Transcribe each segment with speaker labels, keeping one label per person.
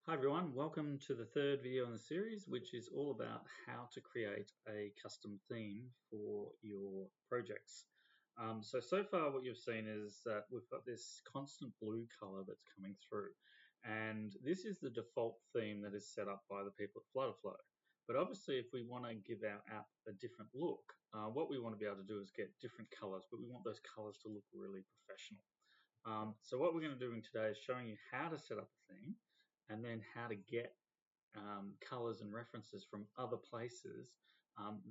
Speaker 1: Hi everyone, welcome to the third video in the series, which is all about how to create a custom theme for your projects. So far what you've seen is that we've got this constant blue color that's coming through, and this is the default theme that is set up by the people at Flutterflow. But obviously if we want to give our app a different look, what we want to be able to do is get different colors, but we want those colors to look really professional. So what we're going to do today is showing you how to set up a theme and then how to get colors and references from other places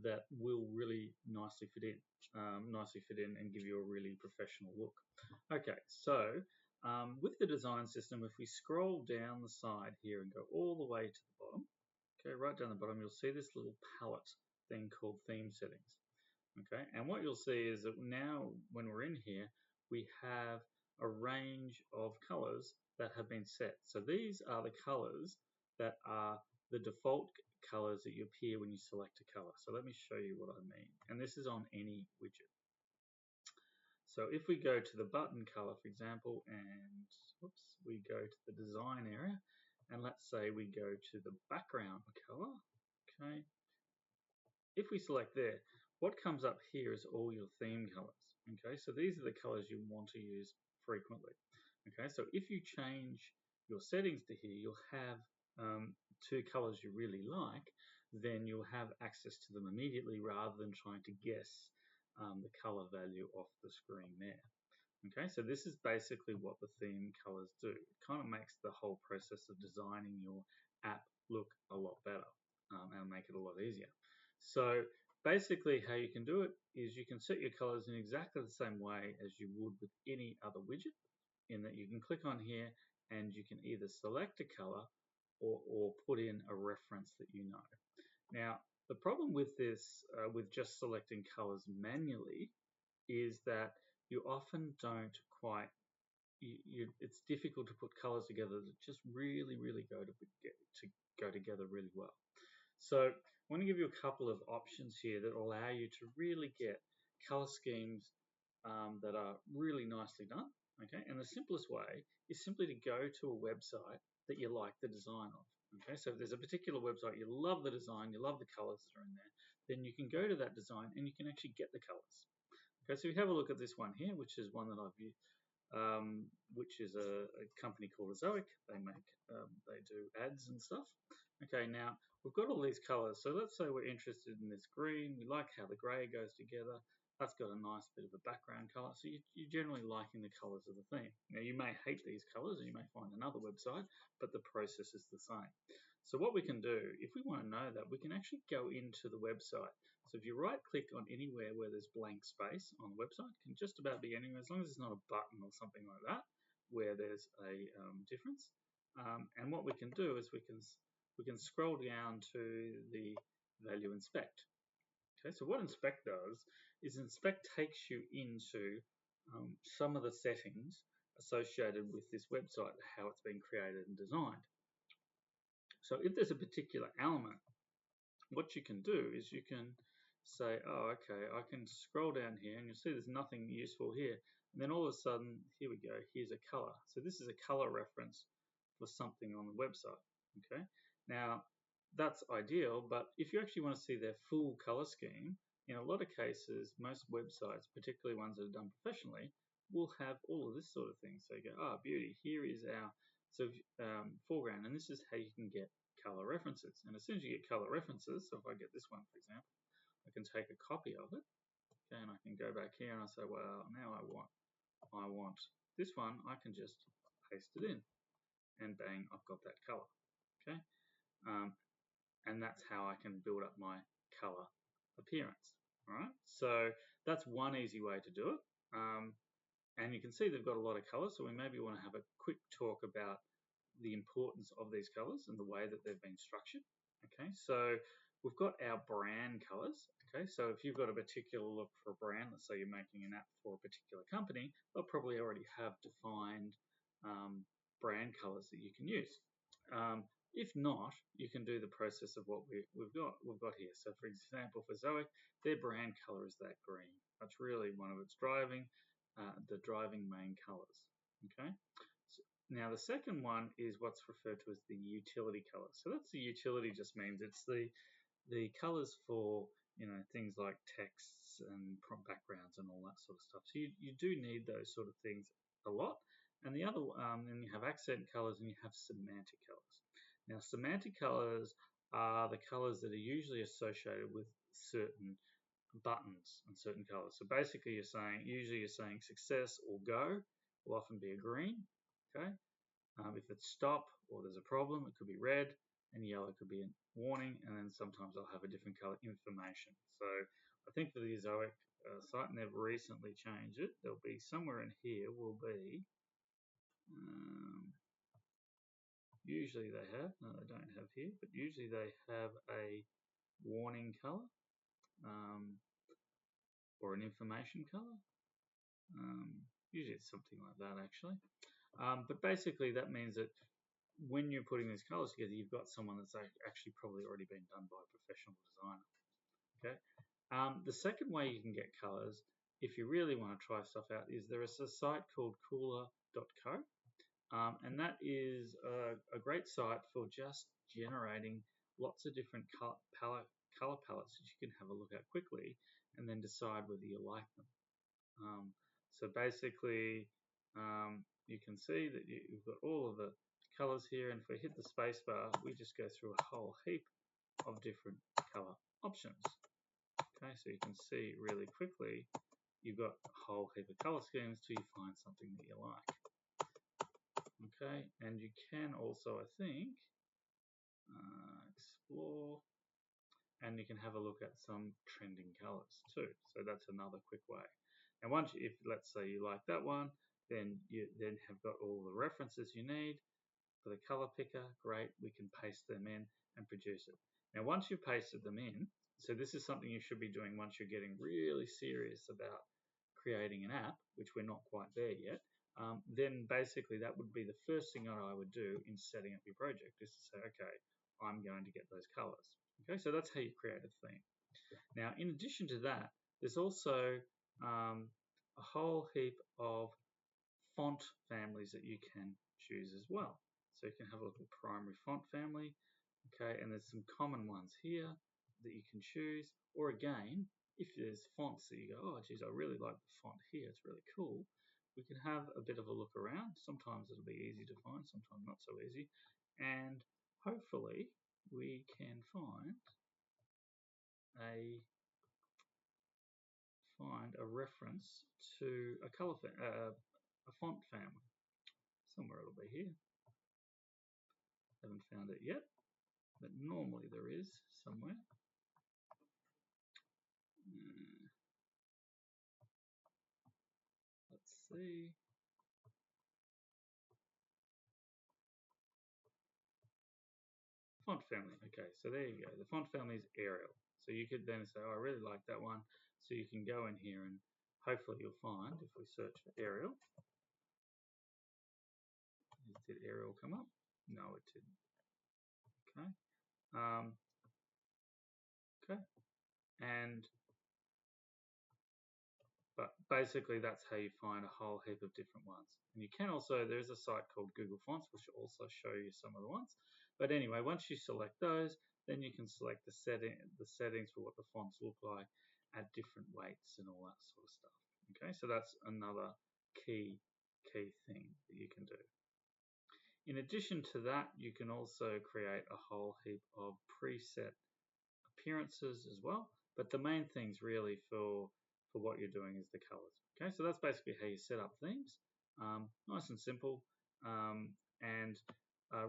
Speaker 1: that will really nicely fit in and give you a really professional look. Okay, so with the design system, if we scroll down the side here and go all the way to the bottom, okay, right down the bottom, you'll see this little palette thing called theme settings. Okay, and what you'll see is that now when we're in here, we have a range of colors that have been set. So these are the colors that are the default colors that you appear when you select a color. So let me show you what I mean. And this is on any widget. So if we go to the button color, for example, and whoops, we go to the design area, and let's say we go to the background color, okay, if we select there, what comes up here is all your theme colors. Okay, so these are the colors you want to use frequently. Okay, so if you change your settings to here, you'll have two colors you really like, then you'll have access to them immediately rather than trying to guess the color value off the screen there. Okay, so this is basically what the theme colors do. It kind of makes the whole process of designing your app look a lot better and make it a lot easier. So basically how you can do it is you can set your colors in exactly the same way as you would with any other widget, in that you can click on here and you can either select a color or put in a reference that you know. Now, the problem with this, with just selecting colors manually, is that you often don't quite, it's difficult to put colors together that just really go together really well. So I want to give you a couple of options here that allow you to really get color schemes that are really nicely done. Okay, and the simplest way is simply to go to a website that you like the design of. Okay, so if there's a particular website you love the design, you love the colors that are in there, then you can go to that design and you can actually get the colors. Okay, so we have a look at this one here, which is one that I've used, which is a company called Azoic. They do ads and stuff. Okay, now we've got all these colors. So let's say we're interested in this green. We like how the gray goes together. That's got a nice bit of a background color. So you're generally liking the colors of the theme. Now you may hate these colors and you may find another website, but the process is the same. So what we can do, if we want to know that, we can actually go into the website. So if you right click on anywhere where there's blank space on the website, it can just about be anywhere as long as it's not a button or something like that where there's a difference. And what we can do is we can scroll down to the value inspect. Okay, so what inspect does is inspect takes you into some of the settings associated with this website, how it's been created and designed. So if there's a particular element, what you can do is you can say, oh, okay, I can scroll down here and you'll see there's nothing useful here. And then all of a sudden, here we go, here's a color. So this is a color reference for something on the website. Okay, now that's ideal, but if you actually want to see their full color scheme, in a lot of cases, most websites, particularly ones that are done professionally, will have all of this sort of thing. So you go, oh, beauty, here is our foreground, and this is how you can get color references. And as soon as you get color references, so if I get this one, for example, I can take a copy of it, okay, and I can go back here and I say, well, now I want this one. I can just paste it in, and bang, I've got that color. Okay, and that's how I can build up my color appearance. All right, so that's one easy way to do it. And you can see they've got a lot of colors, so we maybe want to have a quick talk about the importance of these colors and the way that they've been structured. Okay, so we've got our brand colors. Okay, so if you've got a particular look for a brand, let's say you're making an app for a particular company, they'll probably already have defined brand colors that you can use. If not, you can do the process of what we've got here. So for example, for Zoic, their brand color is that green. That's really one of its the driving main colors. Okay, Now the second one is what's referred to as the utility color. So that's the utility, just means it's the colors for things like texts and backgrounds and all that sort of stuff. So you do need those sort of things a lot. And the other then you have accent colors and you have semantic colors. Now semantic colors are the colors that are usually associated with certain buttons and certain colors. So basically usually you're saying success or go will often be a green. Okay. If it's stop or there's a problem, it could be red, and yellow could be a warning, and then sometimes I'll have a different color, information. So I think for the Ezoic site, and they've recently changed it, there'll be somewhere in here will be, usually they have, no they don't have here, but usually they have a warning color or an information color. Usually it's something like that actually. But basically that means that when you're putting these colors together, you've got someone that's actually probably already been done by a professional designer. Okay. The second way you can get colors, if you really want to try stuff out, is there is a site called Cooler.co, and that is a great site for just generating lots of different color palettes that you can have a look at quickly and then decide whether you like them. So basically, you can see that you've got all of the colors here, and if we hit the spacebar, we just go through a whole heap of different color options. Okay, so you can see really quickly you've got a whole heap of color schemes till you find something that you like. Okay, and you can also, I think, explore, and you can have a look at some trending colors too. So that's another quick way. And once, if let's say you like that one, then you then have got all the references you need for the color picker. Great, we can paste them in and produce it. Now once you've pasted them in, so this is something you should be doing once you're getting really serious about creating an app, which we're not quite there yet, then basically that would be the first thing that I would do in setting up your project, is to say, okay, I'm going to get those colors. Okay, so that's how you create a theme. Now in addition to that, there's also a whole heap of font families that you can choose as well. So you can have a look at primary font family, okay, and there's some common ones here that you can choose. Or again, if there's fonts that you go, oh geez, I really like the font here, it's really cool, we can have a bit of a look around. Sometimes it'll be easy to find, sometimes not so easy, and hopefully we can find a reference to a color a font family. Somewhere it'll be here. Haven't found it yet, but normally there is somewhere. Let's see. Font family. Okay, so there you go. The font family is Arial. So you could then say, oh, I really like that one. So you can go in here and hopefully you'll find, if we search for Arial, did Arial come up? No, it didn't. Okay. Okay. And but basically that's how you find a whole heap of different ones. And you can also, there's a site called Google Fonts which will also show you some of the ones. But anyway, once you select those, then you can select the settings for what the fonts look like at different weights and all that sort of stuff. Okay, so that's another key thing that you can do. In addition to that, you can also create a whole heap of preset appearances as well. But the main things really for what you're doing is the colors. Okay, so that's basically how you set up themes. Nice and simple, and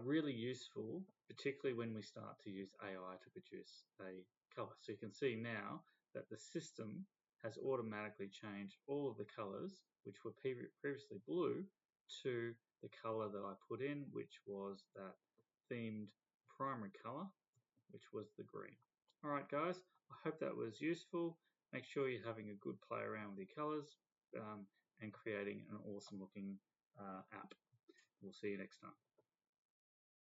Speaker 1: really useful, particularly when we start to use AI to produce a color. So you can see now that the system has automatically changed all of the colors, which were previously blue, to the color that I put in, which was that themed primary color, which was the green. Alright guys, I hope that was useful. Make sure you're having a good play around with your colors and creating an awesome looking app. We'll see you next time.